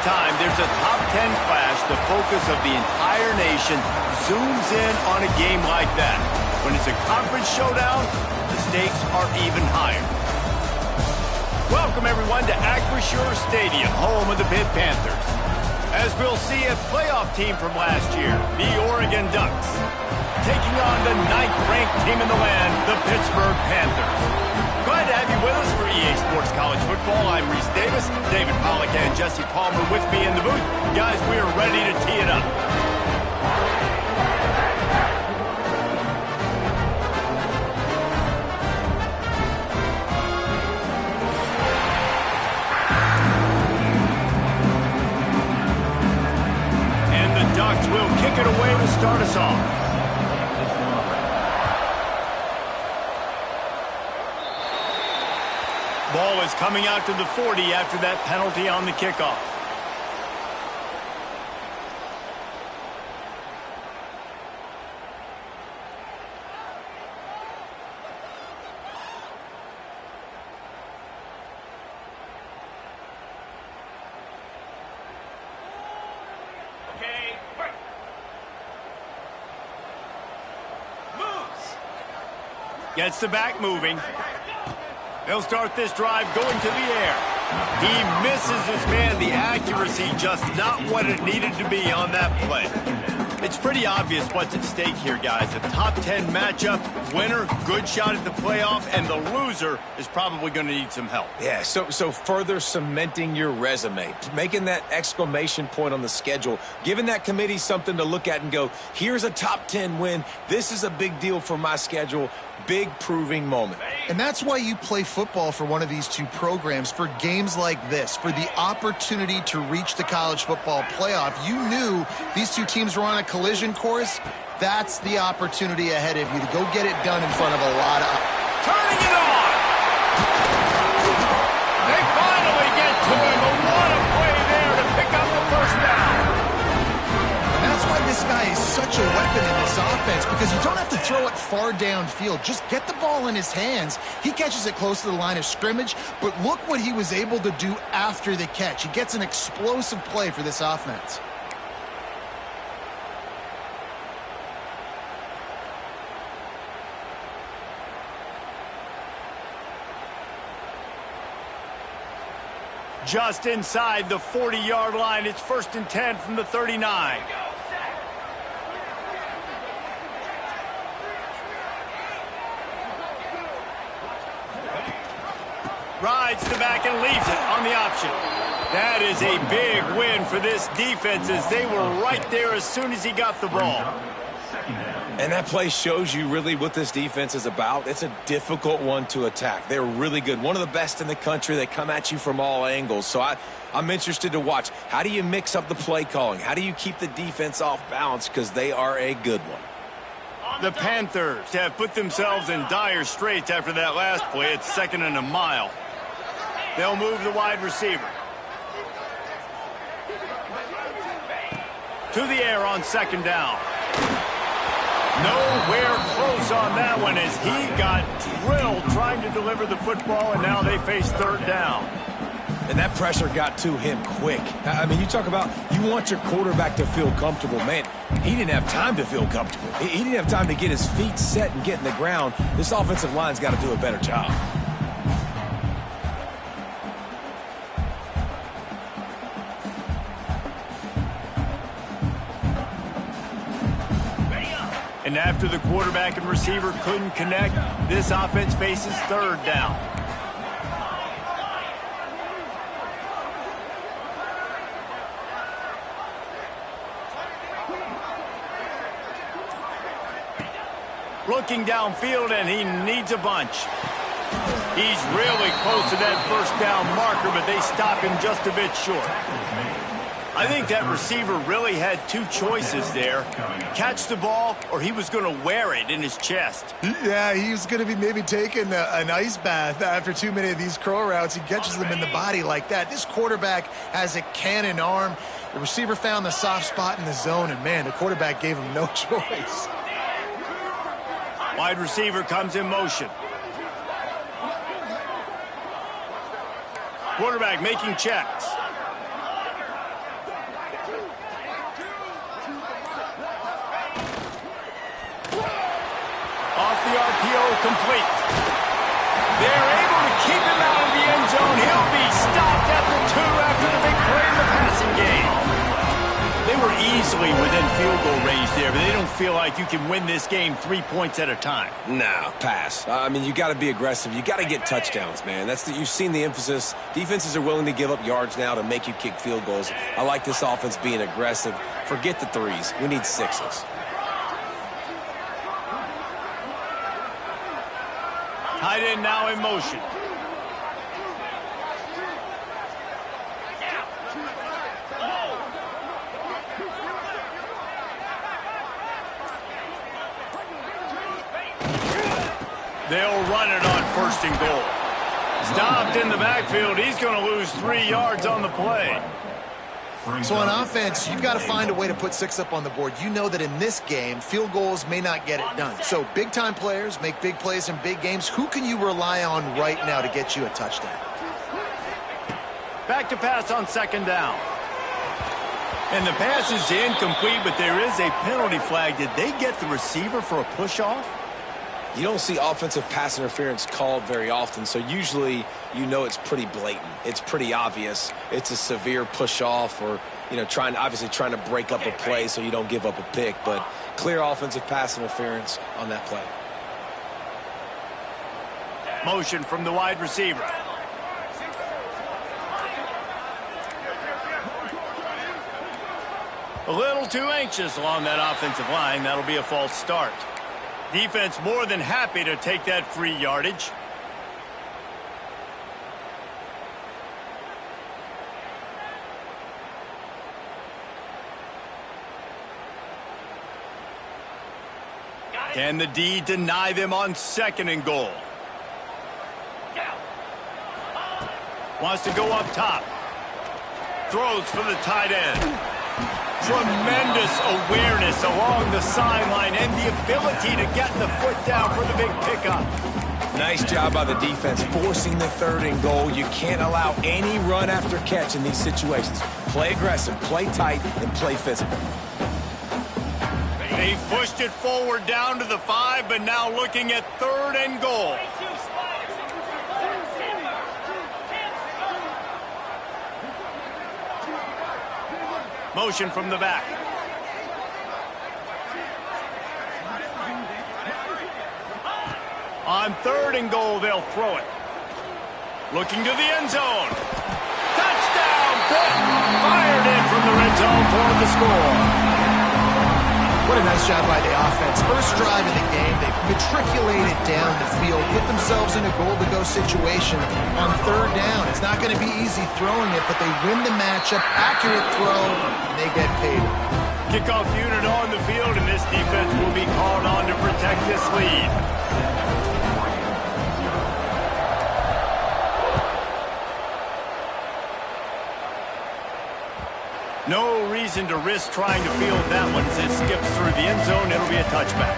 time there's a top 10 clash, the focus of the entire nation zooms in on a game like that. When it's a conference showdown, the stakes are even higher. Welcome, everyone, to Acrisure Stadium, home of the Pitt Panthers. As we'll see, a playoff team from last year, the Oregon Ducks, taking on the 9th-ranked team in the land, the Pittsburgh Panthers. Glad to have you with us for EA Sports College Football. I'm Reese Davis, David Pollack and Jesse Palmer with me in the booth. Guys, we are ready to tee it up. And the Ducks will kick it away to start us off. Ball is coming out to the 40 after that penalty on the kickoff. Okay, break. Moves. Gets the back moving. They'll start this drive going to the air. He misses his man. The accuracy just not what it needed to be on that play. It's pretty obvious what's at stake here, guys. A top 10 matchup, winner, good shot at the playoff, and the loser is probably going to need some help. Yeah, so further cementing your resume, making that exclamation point on the schedule, giving that committee something to look at and go, here's a top 10 win. This is a big deal for my schedule. Big proving moment. And that's why you play football for one of these two programs, for games like this, for the opportunity to reach the college football playoff. You knew these two teams were on a collision course. That's the opportunity ahead of you to go get it done in front of a lot of... Turning it on! They finally get to him, but what a play there to pick up the first down. And that's why this guy is such a weapon in this offense, because you don't have to throw it far downfield. Just get the ball in his hands. He catches it close to the line of scrimmage, but look what he was able to do after the catch. He gets an explosive play for this offense. Just inside the 40-yard line. It's 1st and 10 from the 39. Rides the back and leaves it on the option. That is a big win for this defense, as they were right there as soon as he got the ball. And that play shows you really what this defense is about. It's a difficult one to attack. They're really good. One of the best in the country. They come at you from all angles. So I'm interested to watch. How do you mix up the play calling? How do you keep the defense off balance? Because they are a good one. The Panthers have put themselves in dire straits after that last play. It's 2nd and a mile. They'll move the wide receiver. To the air on 2nd down. Nowhere close on that one, as he got drilled trying to deliver the football, and now they face 3rd down. And that pressure got to him quick. I mean, you talk about you want your quarterback to feel comfortable. Man, he didn't have time to feel comfortable. He didn't have time to get his feet set and get in the ground. This offensive line's got to do a better job. And after the quarterback and receiver couldn't connect, this offense faces 3rd down. Looking downfield, and he needs a bunch. He's really close to that 1st down marker, but they stop him just a bit short. I think that receiver really had two choices there. Catch the ball, or he was going to wear it in his chest. Yeah, he was going to be maybe taking an ice bath after too many of these crow routes. He catches them in the body like that. This quarterback has a cannon arm. The receiver found the soft spot in the zone, and, man, the quarterback gave him no choice. Wide receiver comes in motion. Quarterback making checks. complete. They're able to keep him out of the end zone. He'll be stopped at the 2 after the big play in the passing game. They were easily within field goal range there, but they don't feel like you can win this game 3 points at a time. No, pass. I mean, you got to be aggressive. You got to get touchdowns, man. You've seen the emphasis. Defenses are willing to give up yards now to make you kick field goals. I like this offense being aggressive. Forget the 3s. We need 6s. Tight end now in motion. They'll run it on 1st and goal. Stopped in the backfield. He's going to lose 3 yards on the play. So on offense, you've got to find a way to put 6 up on the board. You know that in this game, field goals may not get it done. So big-time players make big plays in big games. Who can you rely on right now to get you a touchdown? Back to pass on 2nd down. And the pass is incomplete, but there is a penalty flag. Did they get the receiver for a push-off? You don't see offensive pass interference called very often, so usually you know it's pretty blatant. It's pretty obvious. It's a severe push-off or, trying to break up a play so you don't give up a pick, but clear offensive pass interference on that play. Motion from the wide receiver. A little too anxious along that offensive line. That'll be a false start. Defense more than happy to take that free yardage. Can the D deny them on 2nd and goal? Wants to go up top. Throws for the tight end. Tremendous awareness along the sideline and the ability to get the foot down for the big pickup. Nice job by the defense forcing the 3rd and goal. You can't allow any run after catch in these situations. Play aggressive, play tight, and play physical. They pushed it forward down to the 5, but now looking at 3rd and goal. Motion from the back. On 3rd and goal, they'll throw it. Looking to the end zone. Touchdown! Pitt fired in from the red zone for the score. What a nice job by the offense. First drive of the game, they matriculated down the field, put themselves in a goal-to-go situation on 3rd down. It's not going to be easy throwing it, but they win the matchup, accurate throw, and they get paid. Kickoff unit on the field, and this defense will be called on to protect this lead. No reason to risk trying to field that one. As it skips through the end zone, it'll be a touchback.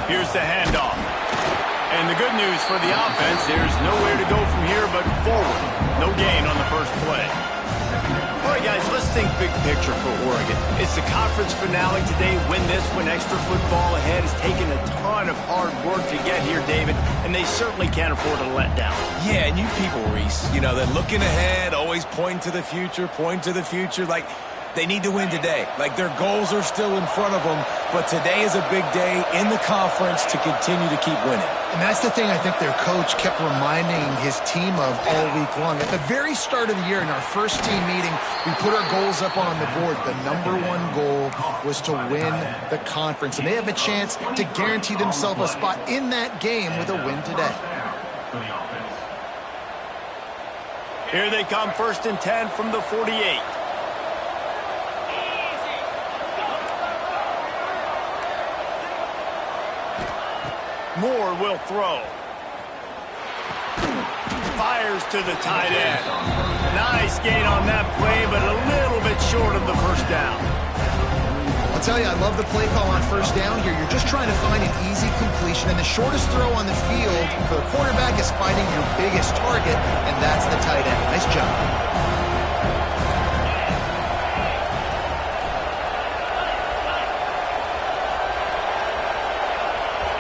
Here's the handoff. And the good news for the offense, there's nowhere to go from here but forward. No gain on the first play. All right, guys, let's think big picture for Oregon. It's the conference finale today. Win this, win extra football ahead. It's taken a ton of hard work to get here, David, and they certainly can't afford to let down. Yeah, and you people, Reese, they're looking ahead, always pointing to the future, like they need to win today. Like their goals are still in front of them, but today is a big day in the conference to continue to keep winning. And that's the thing I think their coach kept reminding his team of all week long. At the very start of the year in our first team meeting, we put our goals up on the board. The #1 goal was to win the conference, and they have a chance to guarantee themselves a spot in that game with a win today. Here they come, 1st and 10 from the 48. Moore will throw. fires to the tight end. Nice gain on that play, but a little bit short of the first down. I'll tell you, I love the play call on first down here. You're just trying to find an easy completion, and the shortest throw on the field for the quarterback is finding your biggest target, and that's the tight end. Nice job.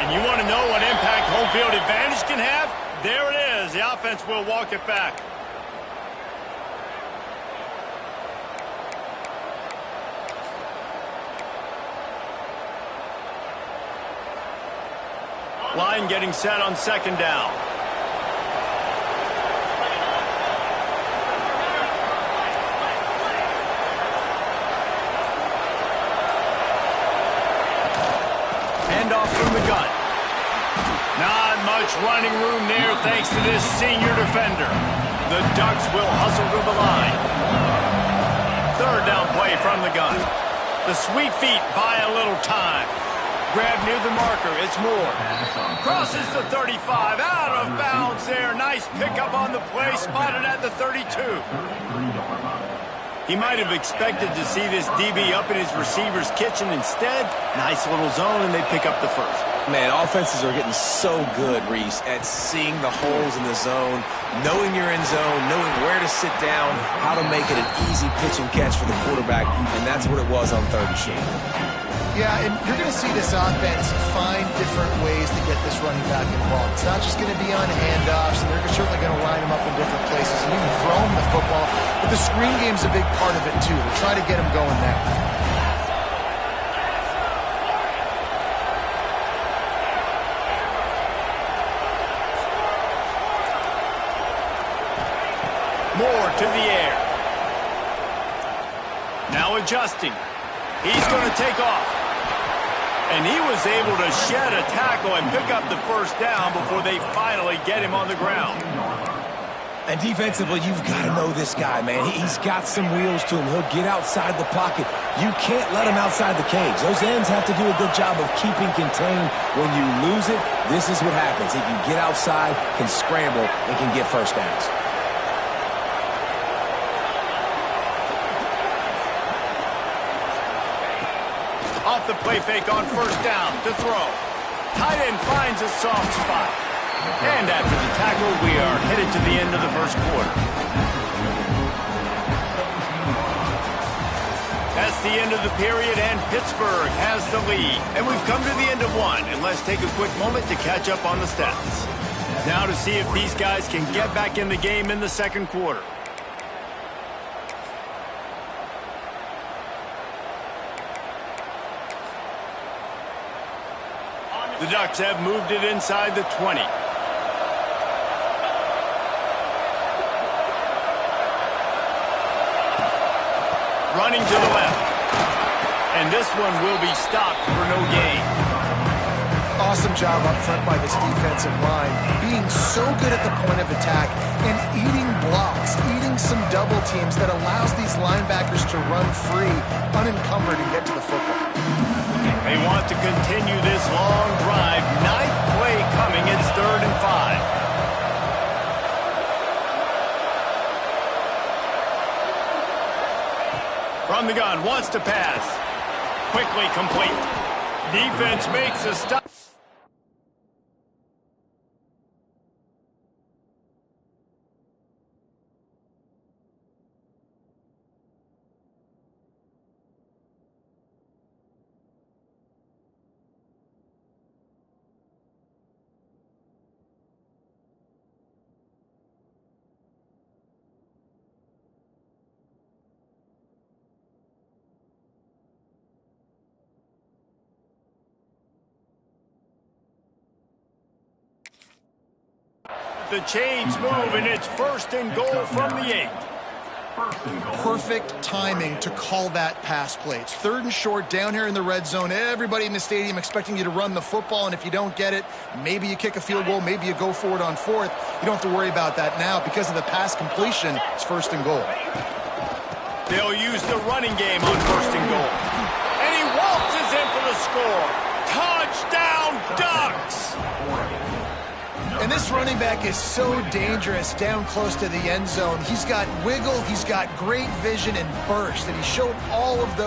And you want to know what impact home field advantage can have? There it is. The offense will walk it back. Line getting set on second down. Handoff from the gun. Not much running room there thanks to this senior defender. The Ducks will hustle to the line. Third down play from the gun. The sweet feet buy a little time. Grab near the marker. It's Moore. Crosses the 35. Out of bounds there. Nice pickup on the play. Spotted at the 32. He might have expected to see this DB up in his receiver's kitchen. Instead, nice little zone, and they pick up the first. Man, offenses are getting so good, Reese, at seeing the holes in the zone, knowing you're in zone, knowing where to sit down, how to make it an easy pitch and catch for the quarterback, and that's what it was on third and short. Yeah, and you're going to see this offense find different ways to get this running back involved. It's not just going to be on handoffs, and they're certainly going to line him up in different places and even throw him the football. But the screen game's a big part of it, too. They'll try to get him going there. Moore to the air. Now adjusting. He's going to take off. And he was able to shed a tackle and pick up the first down before they finally get him on the ground. And defensively, you've got to know this guy, man. He's got some wheels to him. He'll get outside the pocket. You can't let him outside the cage. Those ends have to do a good job of keeping contained. When you lose it, this is what happens. He can get outside, can scramble, and can get first downs. Off the play fake on first down to throw. Tight end finds a soft spot. And after the tackle, we are headed to the end of the first quarter. That's the end of the period, and Pittsburgh has the lead. And we've come to the end of one, and let's take a quick moment to catch up on the stats. Now to see if these guys can get back in the game in the second quarter. The Ducks have moved it inside the 20. Running to the left. And this one will be stopped for no gain. Awesome job up front by this defensive line. Being so good at the point of attack and eating blocks, eating some double teams that allows these linebackers to run free, unencumbered, and get to the football. They want to continue this long drive. Ninth play coming. It's 3rd and 5. From the gun, wants to pass. Quickly complete. Defense makes a stop. The chains move, and it's 1st and goal from the 8. Perfect timing to call that pass play. It's 3rd and short down here in the red zone. Everybody in the stadium expecting you to run the football, and if you don't get it, maybe you kick a field goal, maybe you go for it on 4th. You don't have to worry about that now. Because of the pass completion, it's 1st and goal. They'll use the running game on 1st and goal. And he waltzes in for the score. Touchdown, Ducks! And this running back quarterback is so dangerous down close to the end zone. He's got wiggle, he's got great vision and burst, and he showed all of those